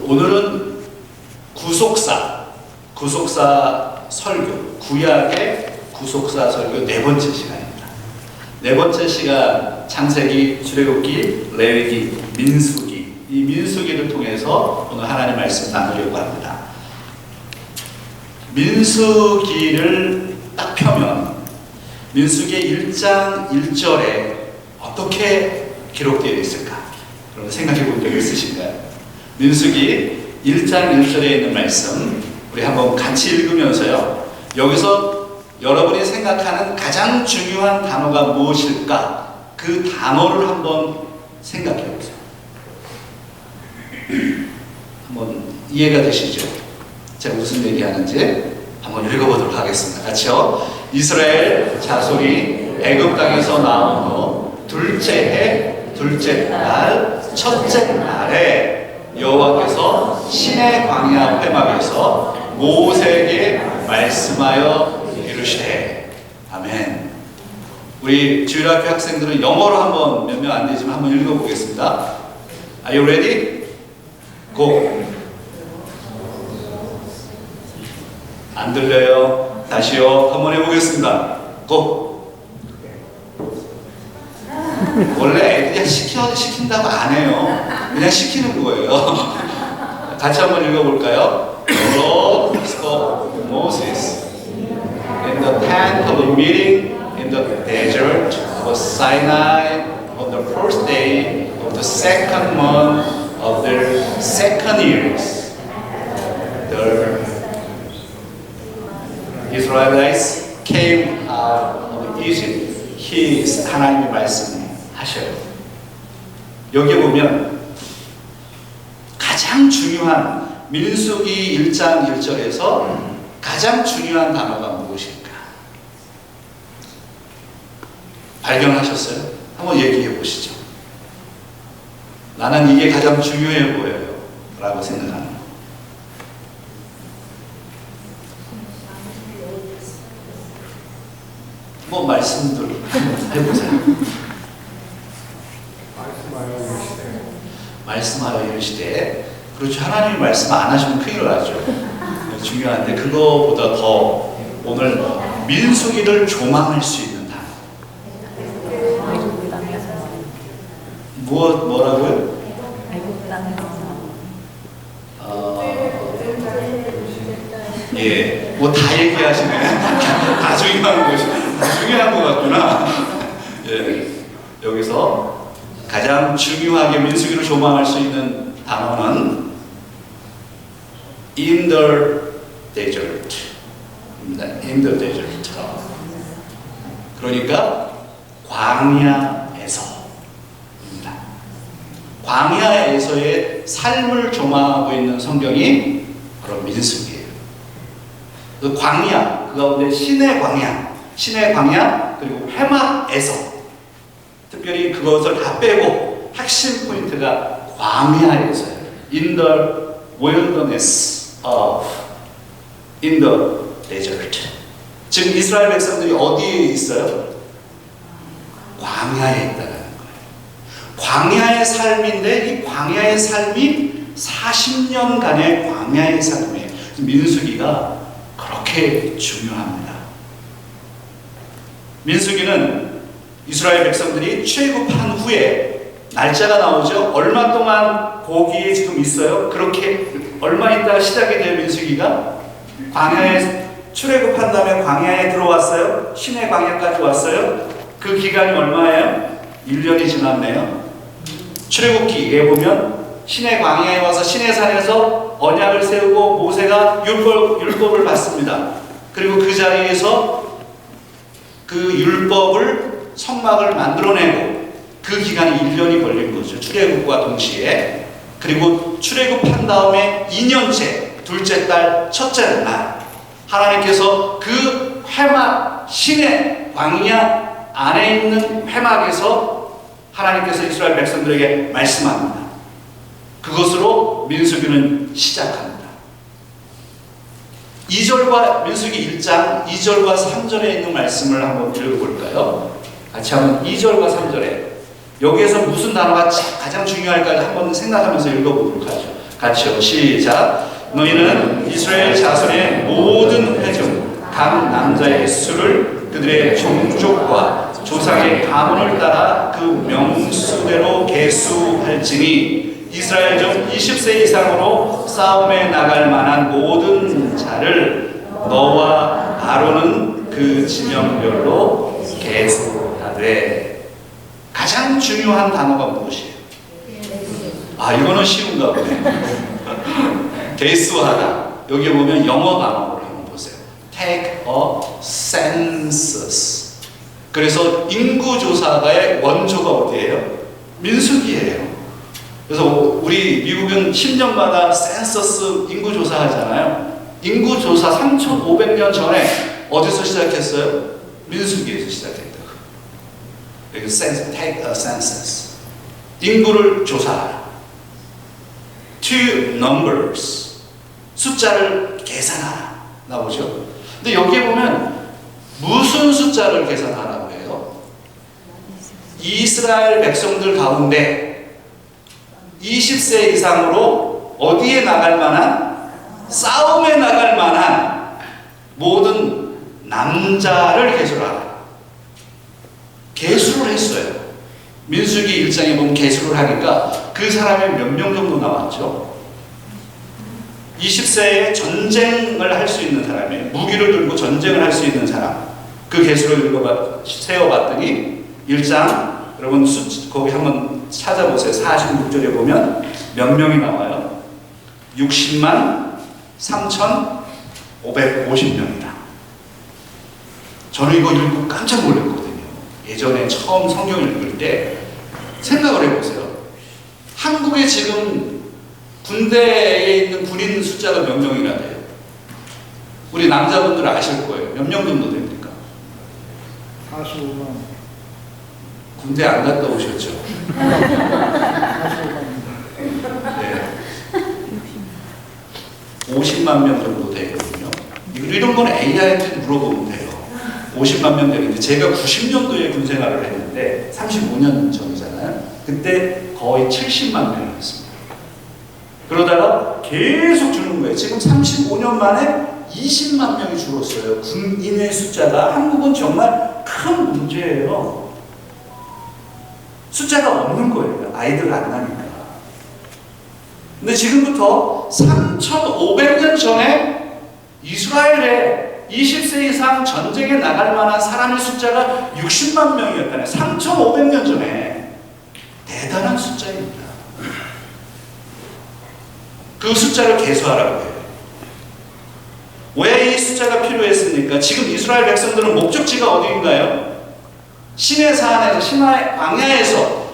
오늘은 구속사 설교, 구약의 구속사 설교 네 번째 시간입니다. 네 번째 시간, 창세기, 출애굽기, 레위기, 민수기. 이 민수기를 통해서 오늘 하나님의 말씀 나누려고 합니다. 민수기를 딱 펴면 민수기 1장 1절에 어떻게 기록되어 있을까? 그럼 생각해 본 적 있으신가요? 민수기 1장 1절에 있는 말씀 우리 한번 같이 읽으면서요, 여기서 여러분이 생각하는 가장 중요한 단어가 무엇일까? 그 단어를 한번 생각해 보세요. 한번 이해가 되시죠? 제가 무슨 얘기하는지 한번 읽어보도록 하겠습니다. 같이요. 이스라엘 자손이 애굽 땅에서 나온 후 둘째 해 둘째 달 첫째 날에 여호와께서 시내 광야 회막에서 모세에게 말씀하여 이르시되. 아멘. 우리 주일학교 학생들은 영어로 한번 몇 명 안 되지만 한번 읽어보겠습니다. Are you ready? Go. 안 들려요? 다시요. 한번 해보겠습니다. Go. 원래 애들이 시킨다고 안 해요. 그냥 시키는 거예요. 같이 한번 읽어볼까요? The Lord spoke to Moses in the tent of meeting in the desert of Sinai on the first day of the second month of their second years. The Israelites came out of Egypt. 하나님의 말씀하셔요. 여기 보면 가장 중요한 민수기 1장 1절에서 가장 중요한 단어가 무엇일까? 발견하셨어요? 한번 얘기해 보시죠. 나는 이게 가장 중요해 보여요 라고 생각하는 거. 뭐 말씀들 해보세요. 말씀하여 이르시되. 그렇죠. 하나님이 말씀 안 하시면 큰일 나죠. 중요한데 그거보다 더 오늘 민수기를 조망할 수 있는 단어. 뭐라고요? 예, 뭐 다 얘기하시네. 다 중요한 것 같구나. 예, 여기서 가장 중요하게 민수기를 조망할 수 있는 단어는 in the desert. in the desert. 그러니까 광야에서. 광야에서의 삶을 조망하고 있는 성경이 바로 민수기예요. 그 광야, 그 가운데 신의 광야, 그리고 회막에서, 특별히 그것을 다 빼고 핵심 포인트가 광야에서요. In the wilderness of, in the desert. 지금 이스라엘 백성들이 어디에 있어요? 광야에 있다는 거예요. 광야의 삶인데 이 광야의 삶이 40년간의 광야의 삶이에요. 민수기가 그렇게 중요합니다. 민수기는 이스라엘 백성들이 출애굽한 후에 날짜가 나오죠. 얼마 동안 거기에 지금 있어요? 그렇게 얼마 있다가 시작이 돼요. 민수기가 광야에 출애굽한 다음에 광야에 들어왔어요. 신의 광야까지 왔어요. 그 기간이 얼마예요? 1년이 지났네요. 출애굽기에 보면 신의 광야에 와서 신의 산에서 언약을 세우고 모세가 율법을 받습니다. 그리고 그 자리에서 그 율법을 성막을 만들어내고 그 기간이 1년이 걸린 거죠. 출애굽과 동시에. 그리고 출애굽한 다음에 2년째 둘째 달 첫째 날 하나님께서 그 회막, 신의 광야 안에 있는 회막에서 하나님께서 이스라엘 백성들에게 말씀합니다. 그것으로 민수기는 시작합니다. 2절과 민수기 1장 2절과 3절에 있는 말씀을 한번 읽어볼까요? 같이 한번 2절과 3절에 여기에서 무슨 단어가 가장 중요할까 한번 생각하면서 읽어보도록 하죠. 같이요. 시작. 너희는 이스라엘 자손의 모든 회중 각 남자의 수를 그들의 종족과 조상의 가문을 따라 그 명수대로 계수할지니 이스라엘 중 20세 이상으로 싸움에 나갈 만한 모든 자를 너와 아론은 그 지명별로 계수하되. 가장 중요한 단어가 무엇이에요? 이거는 쉬운가 보네. 계수하다. 여기 보면 영어 단어를 한번 보세요. Take a census. 그래서 인구조사의 원조가 어디예요? 민수기예요. 그래서 우리 미국은 10년마다 센서스 인구조사 하잖아요. 인구조사 3,500년 전에 어디서 시작했어요? 민수기에서 시작했다고. 여기 take a census. 인구를 조사하라. To numbers. 숫자를 계산하라. 나오죠? 근데 여기에 보면 무슨 숫자를 계산하라고 해요? 이스라엘 백성들 가운데 20세 이상으로 어디에 나갈 만한, 싸움에 나갈 만한 모든 남자를 계수하라. 계수를 했어요. 민수기 1장에 보면 계수를 하니까 그 사람이 몇 명 정도 나왔죠? 20세에 전쟁을 할 수 있는 사람이, 무기를 들고 전쟁을 할 수 있는 사람, 그 계수를 세어봤더니 1장, 여러분 거기 한번 찾아보세요. 46절에 보면 몇 명이 나와요? 60만 3,550명이다. 저는 이거 읽고 깜짝 놀랐거든요. 예전에 처음 성경 읽을 때 생각을 해보세요. 한국에 지금 군대에 있는 군인 숫자가 몇 명이나 돼요? 우리 남자분들 아실 거예요. 몇 명 정도 됩니까? 45만. 군대 안 갔다 오셨죠? 45만. 네. 50만 명 정도 되거든요. 이런 거는 AI한테 물어보면 돼요. 50만 명 되는데, 제가 90년도에 군 생활을 했는데 35년 전이잖아요. 그때 거의 70만 명이었습니다. 그러다가 계속 주는 거예요. 지금 35년 만에 20만 명이 줄었어요. 군인의 숫자가. 한국은 정말 큰 문제예요. 숫자가 없는 거예요. 아이들 안 나니까. 근데 지금부터 3,500년 전에 이스라엘에 20세 이상 전쟁에 나갈 만한 사람의 숫자가 60만 명이었다네. 3,500년 전에. 대단한 숫자입니다. 그 숫자를 계수하라고 해요. 왜 이 숫자가 필요했습니까? 지금 이스라엘 백성들은 목적지가 어디인가요? 시내산에서, 광야에서,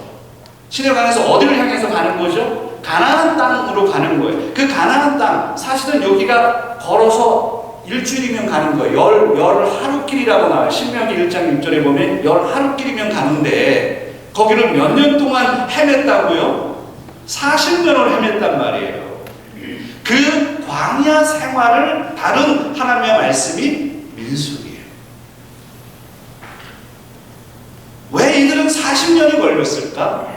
시내 광야에서 어디를 향해서 가는 거죠? 가나안 땅으로 가는 거예요. 그 가나안 땅, 사실은 여기가 걸어서 일주일이면 가는 거예요. 열 하루길이라고 나와요. 신명기 1장 6절에 보면 열 하루길이면 가는데, 거기를 몇 년 동안 헤맸다고요? 40년을 헤맸단 말이에요. 그 광야 생활을 다룬 하나님의 말씀이 민수기예요. 왜 이들은 40년이 걸렸을까?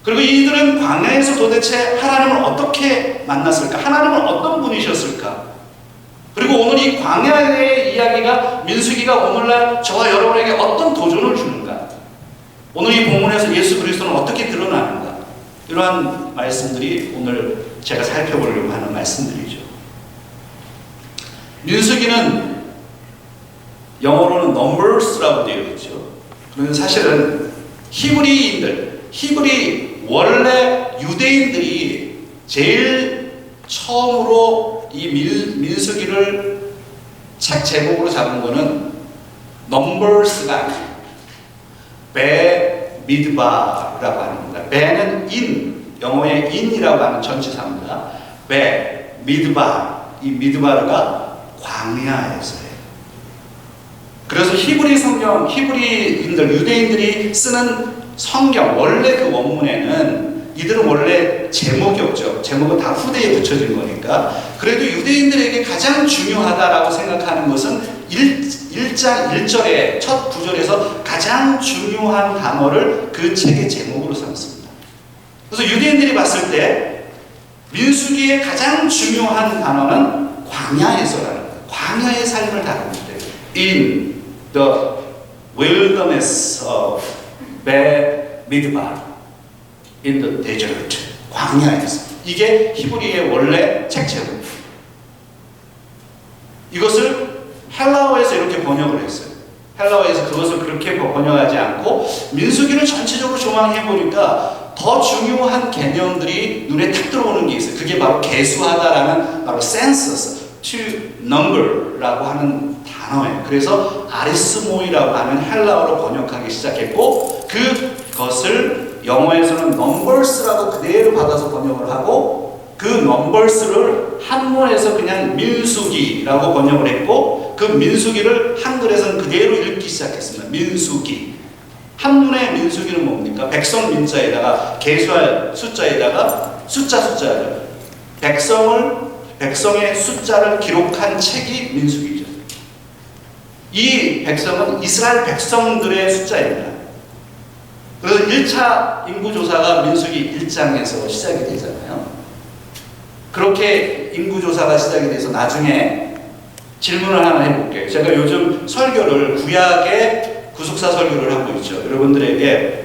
그리고 이들은 광야에서 도대체 하나님을 어떻게 만났을까? 하나님은 어떤 분이셨을까? 그리고 오늘 이 광야의 이야기가, 민수기가 오늘날 저와 여러분에게 어떤 도전을 주는가? 오늘 이 본문에서 예수 그리스도는 어떻게 드러나는가? 이러한 말씀들이 오늘 제가 살펴보려고 하는 말씀들이죠. 민수기는 영어로는 numbers라고 되어 있죠. 그러면 사실은 히브리 원래 유대인들이 제일 처음으로 이 민수기를 책 제목으로 잡은 거는 numbers가 아니에요. 베 미드바라고 하는 겁니다. 베는 인, 영어의 in이라고 하는 전치사입니다. 베 미드바, 이 미드바르가 광야에서예요. 그래서 히브리 성경, 히브리인들, 유대인들이 쓰는 성경, 원래 그 원문에는 이들은 원래 제목이 없죠. 제목은 다 후대에 붙여진 거니까. 그래도 유대인들에게 가장 중요하다라고 생각하는 것은 1장 1절의 첫 구절에서 가장 중요한 단어를 그 책의 제목으로 삼습니다. 그래서 유대인들이 봤을 때 민수기의 가장 중요한 단어는 광야에서라는 거예요. 광야의 삶을 다루는데 In the wilderness of Midbar, in the desert, 광야에서. 이게 히브리의 원래 책체입니다. 이것을 헬라어에서 이렇게 번역을 했어요. 헬라어에서 그것을 그렇게 번역하지 않고 민수기를 전체적으로 조망해 보니까 더 중요한 개념들이 눈에 탁 들어오는 게 있어요. 그게 바로 계수하다라는 바로 census, to number라고 하는 단어예요. 그래서 아리스모이라고 하는 헬라어로 번역하기 시작했고 그것을 영어에서는 numbers라고 그대로 받아서 번역을 하고 그 numbers를 한문에서 그냥 민수기라고 번역을 했고 그 민수기를 한글에서는 그대로 읽기 시작했습니다. 민수기. 한문의 민수기는 뭡니까? 백성 민자에다가 계수할 숫자에다가 숫자죠. 백성의 숫자를 기록한 책이 민수기죠. 이 백성은 이스라엘 백성들의 숫자입니다. 그래서 1차 인구조사가 민수기 1장에서 시작이 되잖아요. 그렇게 인구조사가 시작이 돼서 나중에 질문을 하나 해볼게요. 제가 요즘 설교를 구약의 구속사 설교를 하고 있죠. 여러분들에게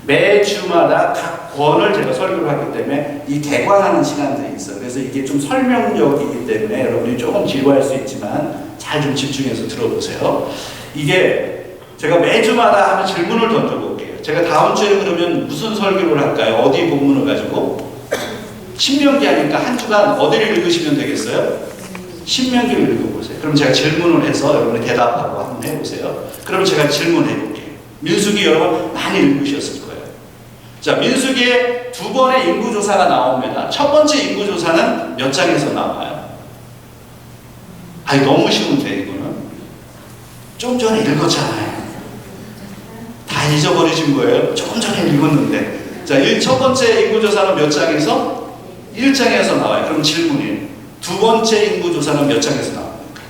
매주마다 각 권을 제가 설교를 하기 때문에 이 대관하는 시간들이 있어요. 그래서 이게 좀 설명력이기 때문에 여러분이 조금 지루할 수 있지만 잘 좀 집중해서 들어보세요. 이게 제가 매주마다 하는 질문을 던져볼게요. 제가 다음 주에 그러면 무슨 설교를 할까요? 어디 본문을 가지고? 신명기 하니까 한 주간 어디를 읽으시면 되겠어요? 신명기를 읽어보세요. 그럼 제가 질문을 해서 여러분이 대답하고 한번 해보세요. 그럼 제가 질문해볼게요. 민수기 여러분 많이 읽으셨을 거예요. 자, 민수기에 두 번의 인구조사가 나옵니다. 첫 번째 인구조사는 몇 장에서 나와요? 아니 너무 쉬운데 이거는. 좀 전에 읽었잖아요. 다 잊어버리신 거예요. 조금 전에 읽었는데. 자, 첫 번째 인구조사는 몇 장에서? 1장에서 나와요. 그럼 질문이에요. 두 번째 인구조사는 몇 장에서 나옵니까?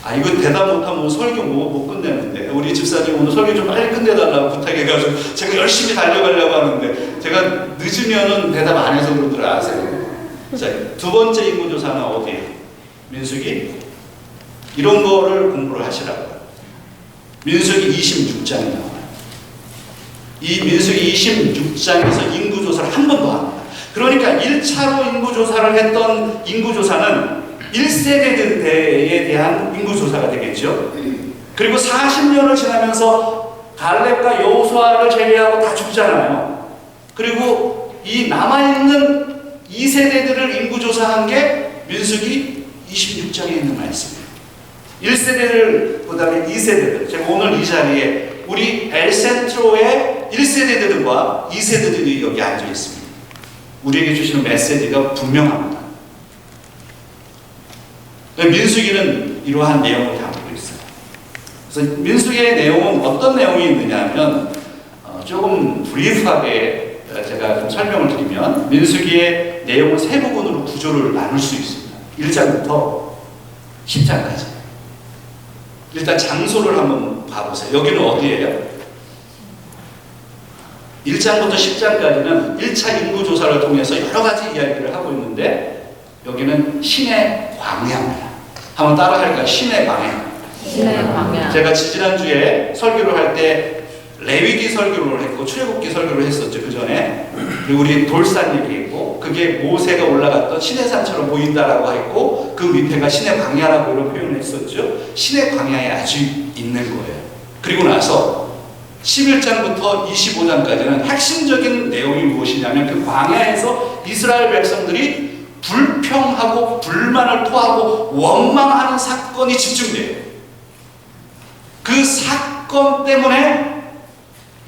아, 이거 대답 못하면 설교 못 끝내는데. 우리 집사님 오늘 설교 좀 빨리 끝내달라고 부탁해가지고 제가 열심히 달려가려고 하는데 제가 늦으면은 대답 안 해서 그러더라 아세요? 자, 두 번째 인구조사는 어디에요? 민수기? 이런 거를 공부를 하시라고요. 민수기 26장이 나와요. 이 민수기 26장에서 인구조사를 한 번 더 합니다. 그러니까 1차로 인구조사를 했던 인구조사는 1세대에 대한 인구조사가 되겠죠. 그리고 40년을 지나면서 갈렙과 여호수아를 제외하고 다 죽잖아요. 그리고 이 남아있는 2세대들을 인구조사한 게 민수기 26장에 있는 말씀이에요. 1세대를 그 다음에 2세대들. 제가 오늘 이 자리에 우리 엘센트로의 1세대들과 2세대들이 여기 앉아 있습니다. 우리에게 주시는 메시지가 분명합니다. 민수기는 이러한 내용을 담고 있어요. 그래서 민수기의 내용은 어떤 내용이 있느냐 하면 조금 브리프하게 제가 좀 설명을 드리면 민수기의 내용을 세 부분으로 구조를 나눌 수 있습니다. 1장부터 10장까지. 일단 장소를 한번 봐보세요. 여기는 어디예요? 1장부터 10장까지는 1차 인구조사를 통해서 여러 가지 이야기를 하고 있는데 여기는 신의 광야입니다. 한번 따라 할까요? 신의 광야. 신의 광야. 제가 지난주에 설교를 할 때 레위기 설교를 했고 출애굽기 설교를 했었죠. 그 전에. 그리고 우리 돌산 얘기했고 그게 모세가 올라갔던 신의 산처럼 보인다라고 했고 그 밑에가 신의 광야라고 이런 표현을 했었죠. 신의 광야에 아주 있는 거예요. 그리고 나서 11장부터 25장까지는 핵심적인 내용이 무엇이냐면 그 광야에서 이스라엘 백성들이 불평하고 불만을 토하고 원망하는 사건이 집중돼요. 그 사건 때문에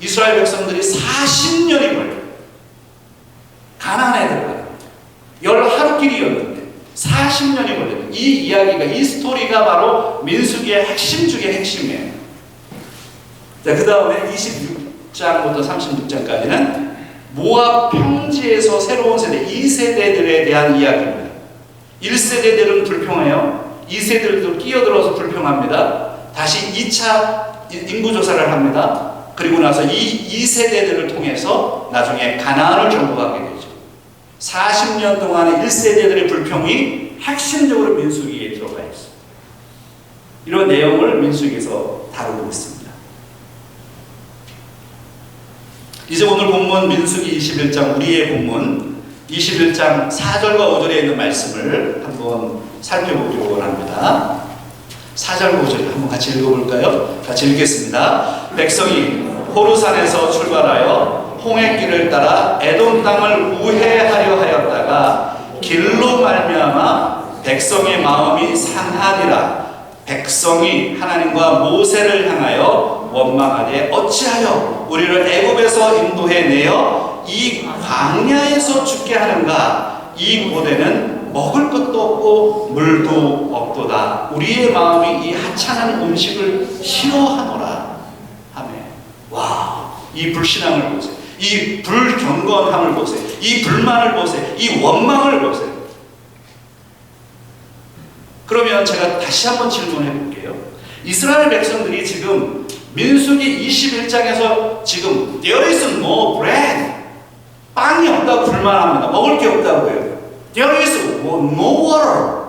이스라엘 백성들이 40년이 걸려요. 가나안에 들어가요. 11길이었는데 40년이 걸려요. 이 이야기가, 이 스토리가 바로 민수기의 핵심 중의 핵심이에요. 자, 그 다음에 26장부터 36장까지는 모압 평지에서 새로운 세대, 2세대들에 대한 이야기입니다. 1세대들은 불평해요. 2세대들도 끼어들어서 불평합니다. 다시 2차 인구조사를 합니다. 그리고 나서 이 세대들을 통해서 나중에 가나안을 정복하게 되죠. 40년 동안의 1세대들의 불평이 핵심적으로 민수기에 들어가 있어요. 이런 내용을 민수기에서 다루고 있습니다. 이제 오늘 본문 민수기 21장, 우리의 본문 21장 4절과 5절에 있는 말씀을 한번 살펴보기로 원합니다. 4절 5절 한번 같이 읽어볼까요? 같이 읽겠습니다. 백성이 호르산에서 출발하여 홍해길을 따라 에돔 땅을 우회하려 하였다가 길로 말미암아 백성의 마음이 상하니라. 백성이 하나님과 모세를 향하여 원망하되 어찌하여 우리를 애굽에서 인도해 내어 이 광야에서 죽게 하는가. 이 고대는 먹을 것도 없고 물도 없도다. 우리의 마음이 이 하찮은 음식을 싫어하노라 하며. 와, 이 불신앙을 보세요. 이 불경건함을 보세요. 이 불만을 보세요. 이 원망을 보세요. 그러면 제가 다시 한번 질문해 볼게요. 이스라엘 백성들이 지금 민수기 21장에서 지금 There is no bread, 빵이 없다고 불만합니다. 먹을 게 없다고요. There is no water,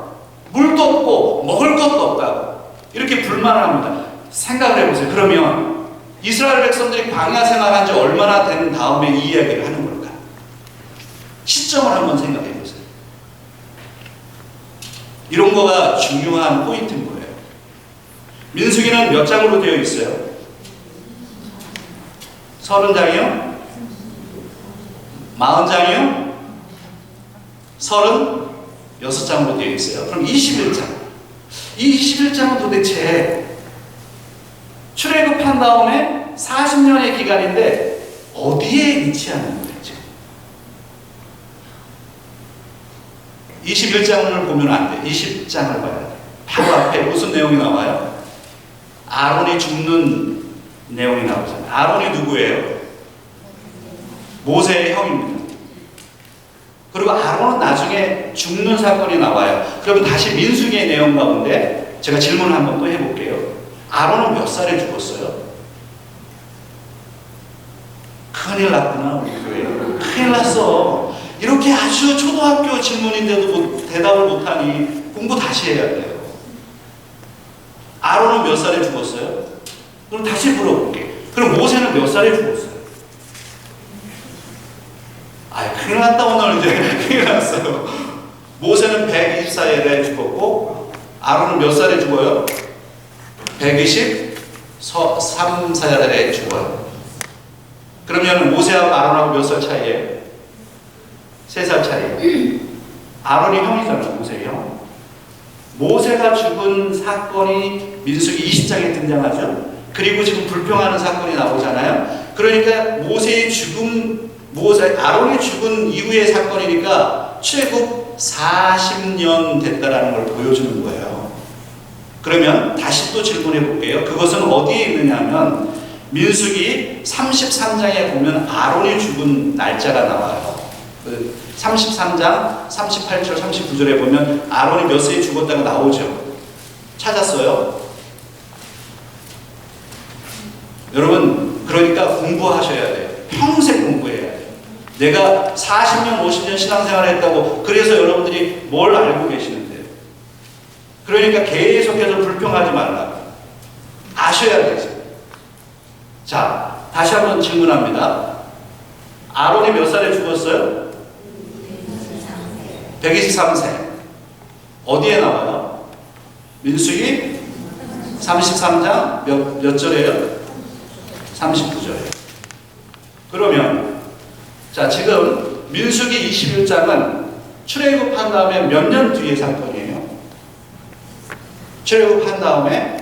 물도 없고 먹을 것도 없다고 이렇게 불만을 합니다. 생각을 해보세요. 그러면 이스라엘 백성들이 광야 생활한 지 얼마나 된 다음에 이 이야기를 하는 걸까? 시점을 한번 생각해 보세요. 이런 거가 중요한 포인트인 거예요. 민수기는 몇 장으로 되어 있어요? 30장이요? 40장이요? 36장으로 되어 있어요. 그럼 21장. 이 21장은 도대체 출애굽한 다음에 40년의 기간인데 어디에 위치하는 거죠? 21장을 보면 안 돼. 20장을 봐야 돼. 바로 앞에 무슨 내용이 나와요? 아론이 죽는 내용이 나오잖아요. 아론이 누구예요? 모세의 형입니다. 그리고 아론은 나중에 죽는 사건이 나와요. 그러면 다시 민수기의 내용 가운데 제가 질문을 한번 또 해볼게요. 아론은 몇 살에 죽었어요? 큰일 났구나, 우리 교회. 큰일 났어. 이렇게 아주 초등학교 질문인데도 대답을 못하니 공부 다시 해야 돼요. 아론은 몇 살에 죽었어요? 그럼 다시 물어볼게. 그럼 모세는 몇 살에 죽었어요? 큰일 났다, 오늘 이제. 큰일 났어요. 모세는 124살에 죽었고, 아론은 몇 살에 죽어요? 123살에 죽어요. 그러면 모세하고 아론하고 몇 살 차이예요? 3살 차이. 아론이 형이잖아요, 모세의 형. 모세가 죽은 사건이 민수기 20장에 등장하죠. 그리고 지금 불평하는 사건이 나오잖아요. 그러니까 아론이 죽은 이후의 사건이니까 출애굽 40년 됐다라는 걸 보여주는 거예요. 그러면 다시 또 질문해 볼게요. 그것은 어디에 있느냐 하면 민수기 33장에 보면 아론이 죽은 날짜가 나와요. 33장 38절 39절에 보면 아론이 몇 세에 죽었다고 나오죠. 찾았어요? 여러분, 그러니까 공부하셔야 돼요. 평생 공부해야 돼요. 내가 40년 50년 신앙생활을 했다고 그래서 여러분들이 뭘 알고 계시는데요. 그러니까 계속해서 불평하지 말라고 아셔야 되죠. 자, 다시 한번 질문합니다. 아론이 몇 살에 죽었어요? 123세. 어디에 나와요? 민수기 33장 몇 절이에요? 39절이에요. 그러면 자, 지금 민수기 21장은 출애굽한 다음에 몇 년 뒤의 사건이에요? 출애굽한 다음에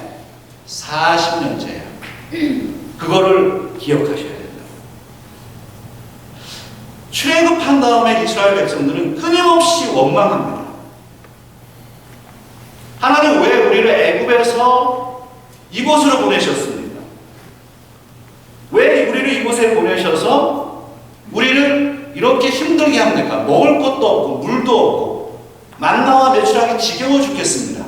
40년째예요. 그거를 기억하셔야 된다. 출애굽한 다음에 이스라엘 백성들은 끊임없이 원망합니다. 하나님 왜 우리를 애굽에서 이곳으로 보내셨습니까? 왜 우리를 이곳에 보내셔서 우리를 이렇게 힘들게 합니까? 먹을 것도 없고 물도 없고 만나와 매출하기 지겨워 죽겠습니다.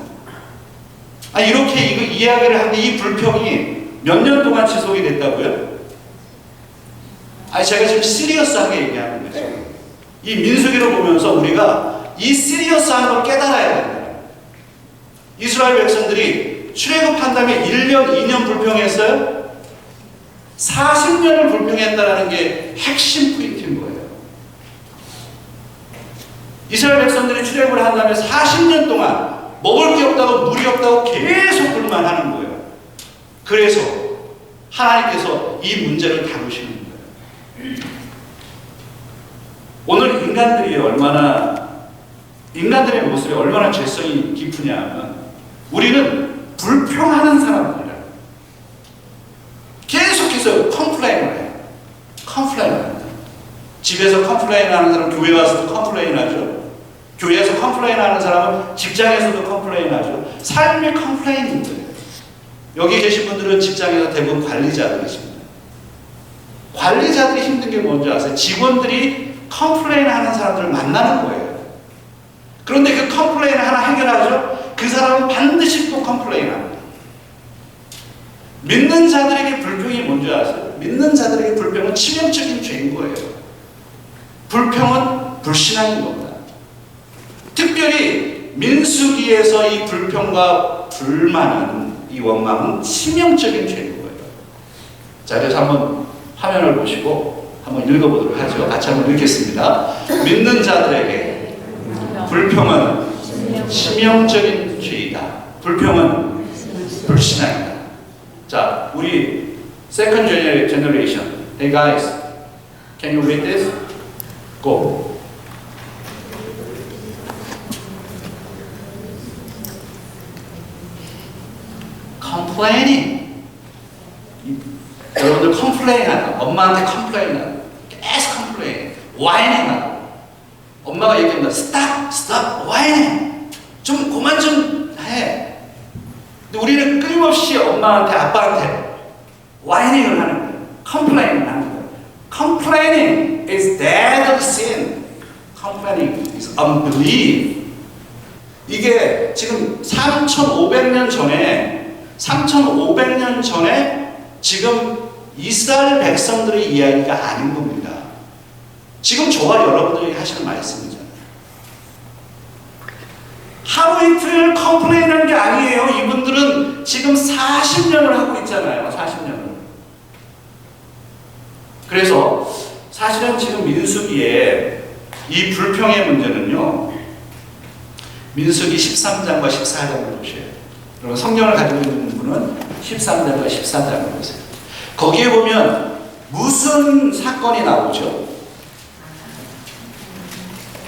이렇게 이야기를 하는데 이 불평이 몇 년 동안 지속이 됐다고요? 아니 제가 지금 시리어스하게 얘기하는 거죠. 이 민수기를 보면서 우리가 이 시리어스한 걸 깨달아야 된다. 이스라엘 백성들이 출애굽한 다음에 1년, 2년 불평했어요? 40년을 불평했다는 게 핵심 포인트인 거예요. 이스라엘 백성들이 출애굽을 한 다음에 40년 동안 먹을 게 없다고 물이 없다고 계속 불만하는 거예요. 그래서 하나님께서 이 문제를 다루시는 거예요. 오늘 인간들의 모습이 얼마나 죄성이 깊으냐 하면 우리는 불평하는 사람들이라 계속해서 컴플레인을 해요. 컴플레인을 합니다. 집에서 컴플레인 하는 사람 교회 와서도 컴플레인 하죠. 교회에서 컴플레인 하는 사람은 직장에서도 컴플레인 하죠. 삶이 컴플레인인 거예요. 여기 계신 분들은 직장에서 대부분 관리자들이십니다. 관리자들이 힘든 게 뭔지 아세요? 직원들이 컴플레인 하는 사람들을 만나는 거예요. 그런데 그 컴플레인을 하나 해결하죠? 그 사람은 반드시 또 컴플레인 합니다. 믿는 자들에게 불평이 뭔지 아세요? 믿는 자들에게 불평은 치명적인 죄인 거예요. 불평은 불신앙인 겁니다. 특별히 민수기에서 이 불평과 불만은, 이 원망은 치명적인 죄인 거예요. 자, 그래서 한번 화면을 보시고 한번 읽어보도록 하죠. 같이 한번 읽겠습니다. 믿는 자들에게 불평은 치명적인 죄이다. 불평은 불신앙이다. 자, 우리 second generation. Hey guys, can you read this? Go. complaining. 여러분들 컴플레인 하다. 엄마한테 컴플레인 하다. 계속 컴플레인. whining 하다. 엄마가 얘기합니다. stop whining. 좀 그만 좀 해. 근데 우리는 끊임없이 엄마한테 아빠한테 whinings을 하는 거예요. 컴플레인을 하는 거예요. complaining is dead of sin. complaining is unbelief. 이게 지금 3,500년 전에 지금 이스라엘 백성들의 이야기가 아닌 겁니다. 지금 저와 여러분들이 하시는 말씀이잖아요. 하루 이틀 컴플레인하는 게 아니에요. 이분들은 지금 40년을 하고 있잖아요. 40년을. 그래서 사실은 지금 민수기에 이 불평의 문제는요. 민수기 13장과 14장을 보셔야 돼요. 여러분 성경을 가지고 있는 분은 13장과 14장을 보세요. 거기에 보면 무슨 사건이 나오죠?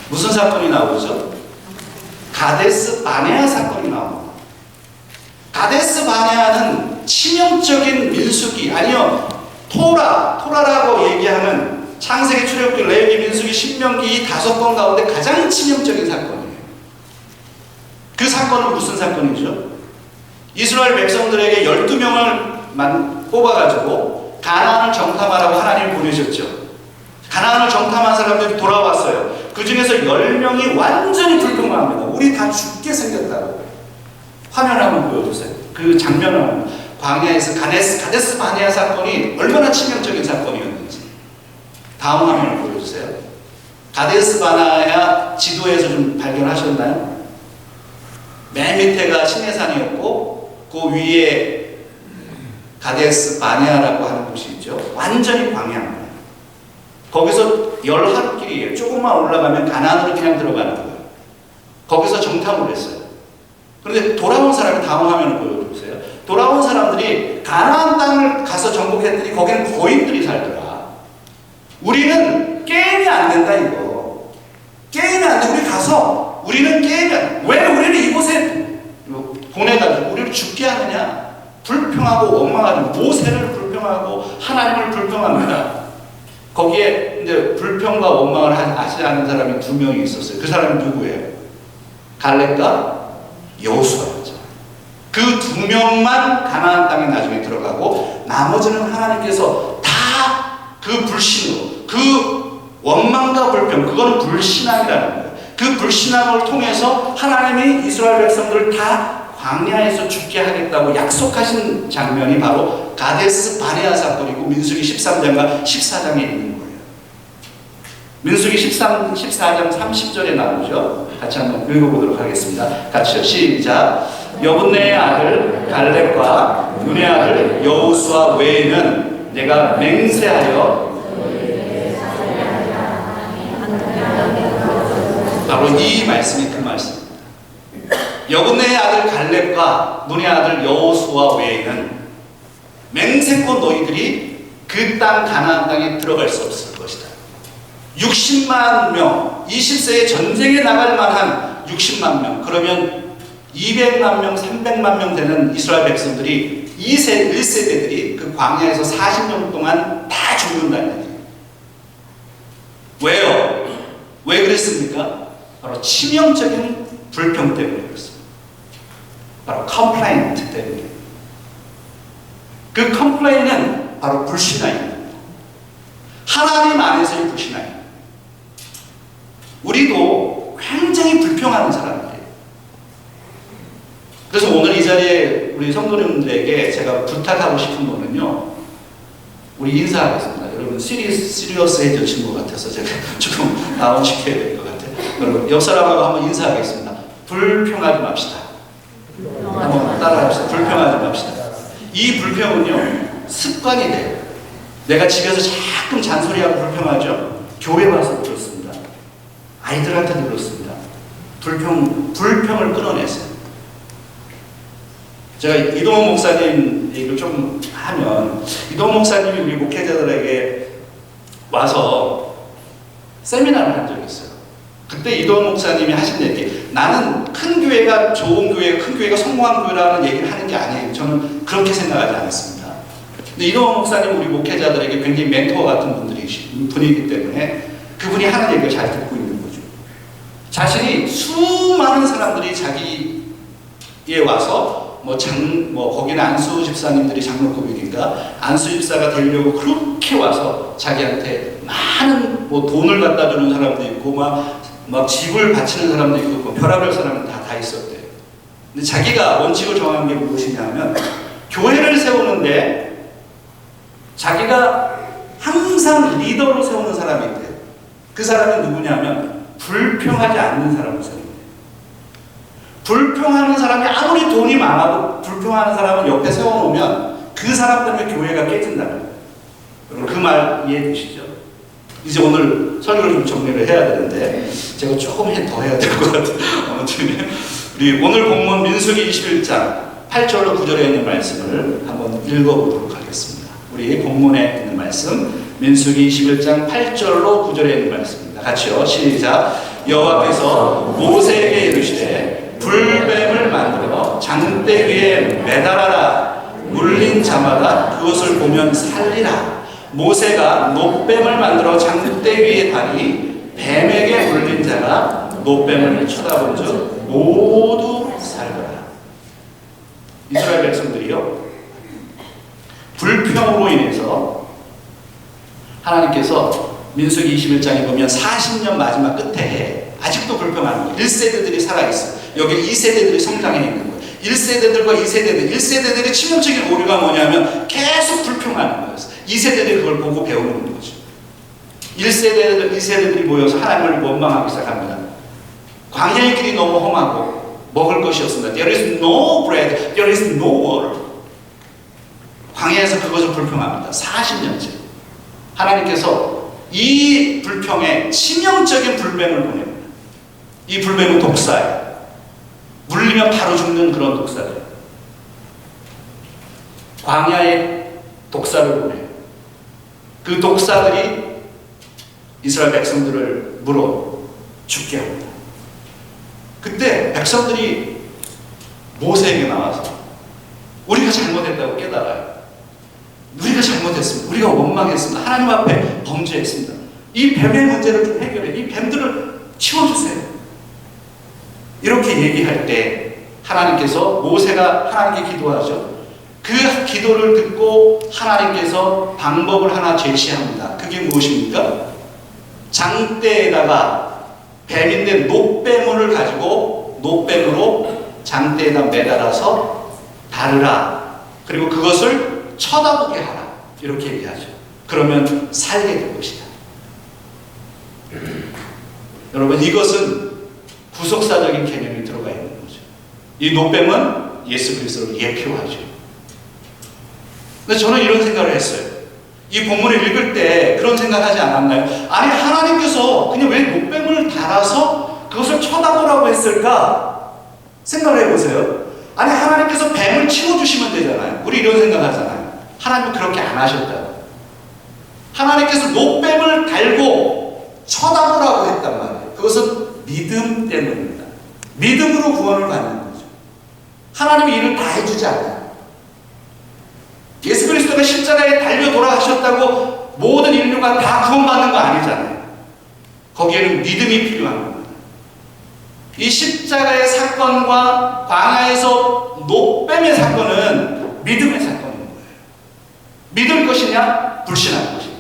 무슨 사건이 나오죠? 가데스 바네아 사건이 나옵니다. 가데스 바네아는 치명적인 민수기, 아니요 토라라고 얘기하는 창세기, 출애굽기, 레위기, 민수기, 신명기 이 5권 가운데 가장 치명적인 사건이에요. 그 사건은 무슨 사건이죠? 이스라엘 백성들에게 12명을 뽑아가지고 가나안을 정탐하라고 하나님이 보내셨죠. 가나안을 정탐한 사람들이 돌아왔어요. 그 중에서 10명이 완전히 불평합니다. 우리 다 죽게 생겼다고. 화면 한번 보여주세요. 그 장면을 한번. 광야에서 가데스 바네아 사건이 얼마나 치명적인 사건이었는지. 다음 화면을 보여주세요. 가데스 바네아 지도에서 좀 발견하셨나요? 맨 밑에가 시내산이었고 그 위에 가데스 바네아라고 하는 곳이 있죠. 완전히 광야입니다. 거기서 10하루길이에요. 조금만 올라가면 가나안으로 그냥 들어가는 거예요. 거기서 정탐을 했어요. 그런데 돌아온 사람이 다음 화면을 보여주세요. 돌아온 사람들이 가나안 땅을 가서 정복했더니 거기는 거인들이 살더라. 우리는 게임이 안 된다 이거. 게임이 안 돼. 우리 가서 우리는 게임이 안 돼. 왜 우리는 이곳에 보내가지고 우리를 죽게 하느냐? 불평하고 원망하는 모세를 불평하고 하나님을 불평합니다. 거기에 이제 불평과 원망을 하지 않은 사람이 2명이 있었어요. 그 사람이 누구예요? 갈렙과 여호수아였죠. 그 2명만 가나안 땅에 나중에 들어가고 나머지는 하나님께서 다 그 불신으로, 그 원망과 불평, 그거는 불신앙이라는 거예요. 그 불신앙을 통해서 하나님이 이스라엘 백성들을 다 광야에서 죽게 하겠다고 약속하신 장면이 바로 가데스 바네아 사건이고 민수기 13장과 14장에 있는 거예요. 민수기 14장 30절에 나오죠. 같이 한번 읽어보도록 하겠습니다. 같이요. 시작. 여분네의 아들 갈렙과 눈의 아들 여호수아 외에는 내가 맹세하여 바로 이 말씀이 그 말씀입니다. 여분네의 아들 갈렙과 눈의 아들 여호수아 외에는 맹세코 너희들이 그 땅 가나안 땅에 들어갈 수 없을 것이다. 60만 명, 20세에 전쟁에 나갈 만한 60만 명, 그러면 200만 명, 300만 명 되는 이스라엘 백성들이 1세대들이 그 광야에서 40년 동안 다 죽는다는 얘기예요. 왜요? 왜 그랬습니까? 바로 치명적인 불평 때문에 그렇습니다. 바로 컴플레인트 때문에. 그 컴플레인은 바로 불신앙입니다. 하나님 안에서의 불신앙입니다. 우리도 굉장히 불평하는 사람들이에요. 그래서 오늘 이 자리에 우리 성도님들에게 제가 부탁하고 싶은 거는요, 우리 인사하겠습니다. 여러분 시리어스해진 것 같아서 제가 조금 다운시켜야 될 것 같아요. 여러분 옆 사람하고 한번 인사하겠습니다. 불평하지 맙시다. 한번 따라합시다. 불평하지 맙시다. 이 불평은요 습관이 돼요. 내가 집에서 자꾸 잔소리하고 불평하죠. 교회 와서 그렇습니다. 아이들한테도 그렇습니다. 불평을 끊어내세요. 제가 이동원 목사님 얘기를 좀 하면, 이동원 목사님이 우리 목회자들에게 와서 세미나를 한 적이 있어요. 그때 이동원 목사님이 하신 얘기, 나는 큰 교회가 좋은 교회, 큰 교회가 성공한 교회라는 얘기를 하는 게 아니에요. 저는 그렇게 생각하지 않았습니다. 근데 이동원 목사님 우리 목회자들에게 굉장히 멘토 같은 분이기 때문에 그분이 하는 얘기를 잘 듣고 있는 거죠. 자신이 수많은 사람들이 자기에 와서 거기는 안수 집사님들이 장로급이니까 안수 집사가 되려고 그렇게 와서 자기한테 많은 돈을 갖다 주는 사람도 있고 막 집을 바치는 사람도 있고 별의별 사람은 다 있었대요. 근데 자기가 원칙을 정한 게 무엇이냐면, 교회를 세우는데 자기가 항상 리더로 세우는 사람이 있대요. 그 사람이 누구냐면 불평하지 않는 사람을 세웁니다. 불평하는 사람이 아무리 돈이 많아도 불평하는 사람을 옆에 세워놓으면 그 사람 때문에 교회가 깨진다는 거예요. 여러분 그 말 이해되시죠? 이제 오늘 설교를 좀 정리를 해야 되는데 제가 조금 더 해야 될 것 같아요. 아무튼 우리 오늘 본문 민수기 21장 8절로 9절에 있는 말씀을 한번 읽어보도록 하겠습니다. 우리 본문에 있는 말씀 민수기 21장 8절로 9절에 있는 말씀입니다. 같이요. 시작. 여호와께서 모세에게 이르시되 불뱀을 만들어 장대 위에 매달아라. 물린 자마다 그것을 보면 살리라. 모세가 놋뱀을 만들어 장대 위에 다니 뱀에게 물린 자가 놋뱀을 쳐다본 즉 모두 살더라. 이스라엘 백성들이요 불평으로 인해서 하나님께서 민수기 21장에 보면 40년 마지막 끝에 아직도 불평하는 거예요. 1세대들이 살아있어요. 여기 2세대들이 성장해 있는 거예요. 1세대들과 1세대들의 치명적인 오류가 뭐냐면 계속 불평하는 거예요. 2세대들이 그걸 보고 배우는 거죠. 1세대들, 2세대들이 모여서 하나님을 원망하기 시작합니다. 광야의 길이 너무 험하고 먹을 것이 없습니다. There is no bread, there is no water. 광야에서 그것을 불평합니다. 40년째. 하나님께서 이 불평에 치명적인 불뱀을 보냅니다. 이 불뱀은 독사예요. 물리면 바로 죽는 그런 독사들. 광야에 독사를 보내요. 그 독사들이 이스라엘 백성들을 물어 죽게 합니다. 그때 백성들이 모세에게 나와서 우리가 잘못했다고 깨달아요. 우리가 잘못했습니다. 우리가 원망했습니다. 하나님 앞에 범죄했습니다. 이 뱀의 문제를 좀 해결해. 이 뱀들을 치워주세요. 이렇게 얘기할 때 하나님께서, 모세가 하나님께 기도하죠. 그 기도를 듣고 하나님께서 방법을 하나 제시합니다. 그게 무엇입니까? 장대에다가 뱀인데 놋뱀을 가지고 놋뱀으로 장대에다 매달아서 다르라. 그리고 그것을 쳐다보게 하라. 이렇게 얘기하죠. 그러면 살게 될 것이다. 여러분, 이것은 구속사적인 개념이 들어가 있는 거죠. 이 노뱀은 예수 그리스도를 예표하죠. 근데 저는 이런 생각을 했어요. 이 본문을 읽을 때 그런 생각하지 않았나요? 아니, 하나님께서 그냥 왜 노뱀을 달아서 그것을 쳐다보라고 했을까? 생각을 해보세요. 아니, 하나님께서 뱀을 치워주시면 되잖아요. 우리 이런 생각하잖아요. 하나님은 그렇게 안 하셨다고. 하나님께서 노뱀을 달고 쳐다보라고 했단 말이에요. 그것은 믿음 때문입니다. 믿음으로 구원을 받는 거죠. 하나님이 일을 다 해주지 않아요. 예수 그리스도가 십자가에 달려 돌아가셨다고 모든 인류가 다 구원받는 거 아니잖아요. 거기에는 믿음이 필요한 겁니다. 이 십자가의 사건과 광야에서 노뱀의 사건은 믿음의 사건인 거예요. 믿을 것이냐, 불신할 것이냐.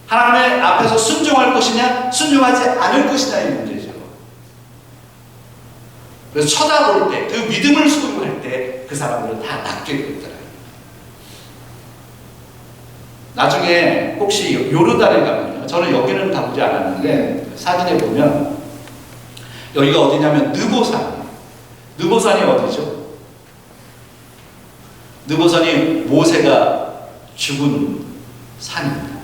하나님의 앞에서 순종할 것이냐, 순종하지 않을 것이냐의 문제죠. 그래서 쳐다볼 때, 그 믿음을 소유할 때 그 사람들은 다 낫게 되더라고요. 나중에 혹시 요르단에 가면요, 저는 여기는 가보지 않았는데 사진에 보면 여기가 어디냐면 느보산. 느보산이 어디죠? 느보산이 모세가 죽은 산입니다.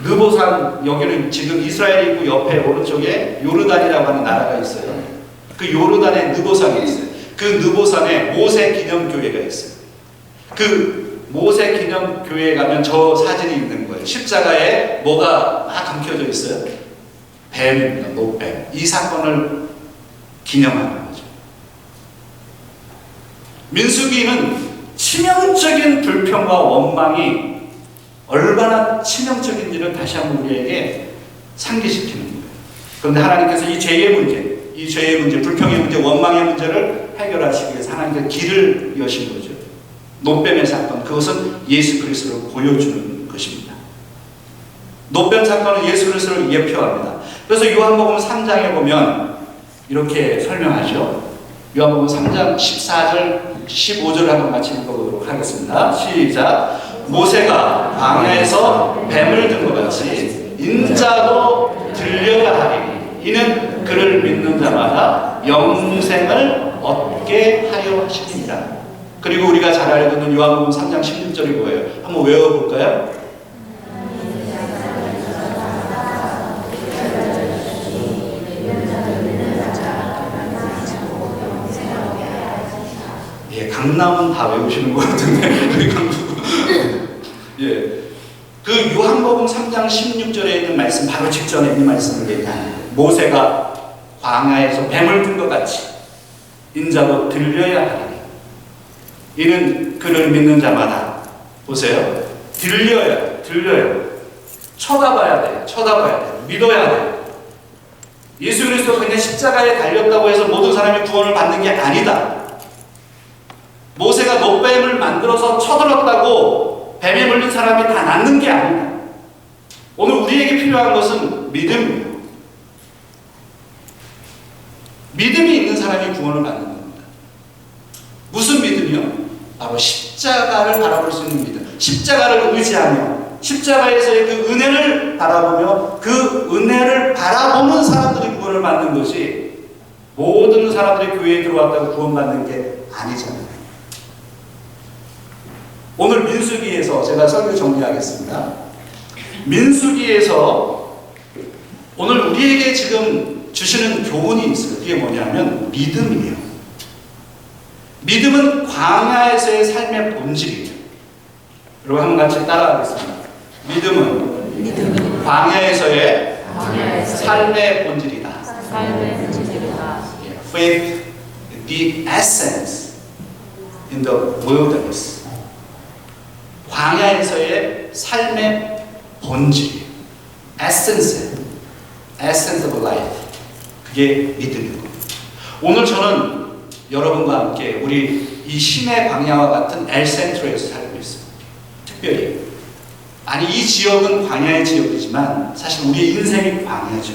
느보산, 여기는 지금 이스라엘 있고 옆에 오른쪽에 요르단이라고 하는 나라가 있어요. 그 요르단에 느보산이 있어요. 그 느보산에 모세 기념교회가 있어요. 그 모세 기념교회에 가면 저 사진이 있는 거예요. 십자가에 뭐가 막 감겨져 있어요. 뱀입니다. 노뱀. 이 사건을 기념하는 거죠. 민수기는 치명적인 불평과 원망이 얼마나 치명적인지를 다시 한번 우리에게 상기시키는 거예요. 그런데 하나님께서 이 죄의 문제, 불평의 문제, 원망의 문제를 해결하시기 위해서 하나님께서 길을 여신 거죠. 노뱀의 사건, 그것은 예수 그리스도를 보여주는 것입니다. 노뱀 사건은 예수 그리스도를 예표합니다. 그래서 요한복음 3장에 보면 이렇게 설명하죠. 요한복음 3장 14절, 15절을 한번 같이 읽어보도록 하겠습니다. 시작. 모세가 광야에서 뱀을 든 것 같이 인자도 들려야 하리니 이는 그를 믿는 자마다 영생을 얻게 하려 하십니다. 그리고 우리가 잘 알고 있는 요한복음 3장 16절이 뭐예요? 한번 외워볼까요? 예, 강남은 다 외우시는 것 같은데 우리 강북. 예, 그 요한복음 3장 16절에 있는 말씀 바로 직전에 이 말씀을 얘기합니다. 모세가 광야에서 뱀을 든 것 같이 인자도 들려야 하리니 이는 그를 믿는 자마다, 보세요, 들려요. 쳐다봐야 돼요. 믿어야 돼요. 예수 그리스도가 그냥 십자가에 달렸다고 해서 모든 사람이 구원을 받는 게 아니다. 모세가 노뱀을 만들어서 쳐들었다고 뱀에 물린 사람이 다 낫는 게 아니다. 오늘 우리에게 필요한 것은 믿음입니다. 믿음이 있는 사람이 구원을 받는 겁니다. 무슨 믿음이요? 바로 십자가를 바라볼 수 있는 믿음. 십자가를 의지하며 십자가에서의 그 은혜를 바라보며 그 은혜를 바라보는 사람들이 구원을 받는 것이, 모든 사람들이 교회에 들어왔다고 구원받는 게 아니잖아요. 오늘 민수기에서 제가 설교 정리하겠습니다. 민수기에서 오늘 우리에게 지금 주시는 교훈이 있어요. 그게 뭐냐면 믿음이에요. 믿음은 광야에서의 삶의 본질이죠. 여러분 한번 같이 따라하겠습니다. 믿음은 광야에서의 삶의 본질이다. Faith, the essence in the wilderness. 광야에서의 삶의 본질, essence of life. 그게 믿음인 겁니다. 오늘 저는 여러분과 함께 우리 이 시내 광야와 같은 엘센트로에서 살고 있습니다. 특별히, 아니 이 지역은 광야의 지역이지만 사실 우리의 인생이 광야죠.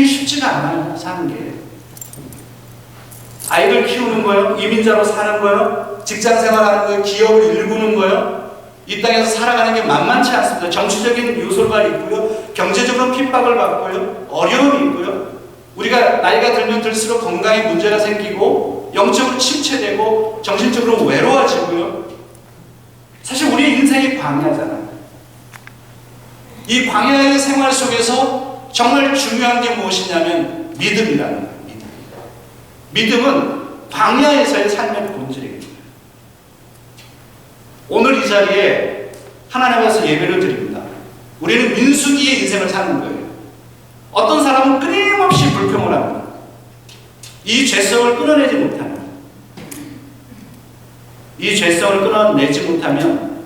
쉽지가 않아요, 사는 게. 아이들 키우는 거요, 이민자로 사는 거요, 직장 생활하는 거요, 기업을 일구는 거요, 이 땅에서 살아가는 게 만만치 않습니다. 정치적인 요소가 있고요, 경제적으로 핍박을 받고요, 어려움이 있고요, 우리가 나이가 들면 들수록 건강에 문제가 생기고 영적으로 침체되고 정신적으로 외로워지고요. 사실 우리 인생이 광야잖아요. 이 광야의 생활 속에서 정말 중요한 게 무엇이냐면 믿음이라는 거예요. 믿음은 광야에서의 삶의 본질입니다. 오늘 이 자리에 하나님 앞에서 예배를 드립니다. 우리는 민수기의 인생을 사는 거예요. 어떤 사람은 끊임없이 불평을 합니다. 이 죄성을 끊어내지 못하면,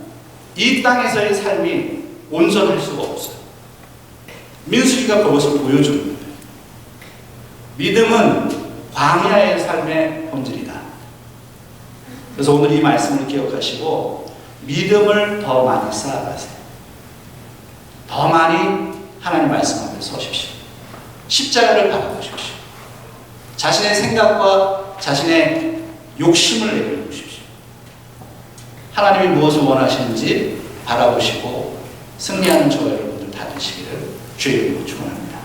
이 땅에서의 삶이 온전할 수가 없어요. 민수기가 그것을 보여줍니다. 믿음은 광야의 삶의 본질이다. 그래서 오늘 이 말씀을 기억하시고 믿음을 더 많이 쌓아가세요. 더 많이 하나님 말씀 앞에 서십시오. 십자가를 바라보십시오. 자신의 생각과 자신의 욕심을 내려놓으십시오. 하나님이 무엇을 원하시는지 바라보시고 승리하는 저와 여러분들 다 되시기를 주의 이름으로 축원합니다.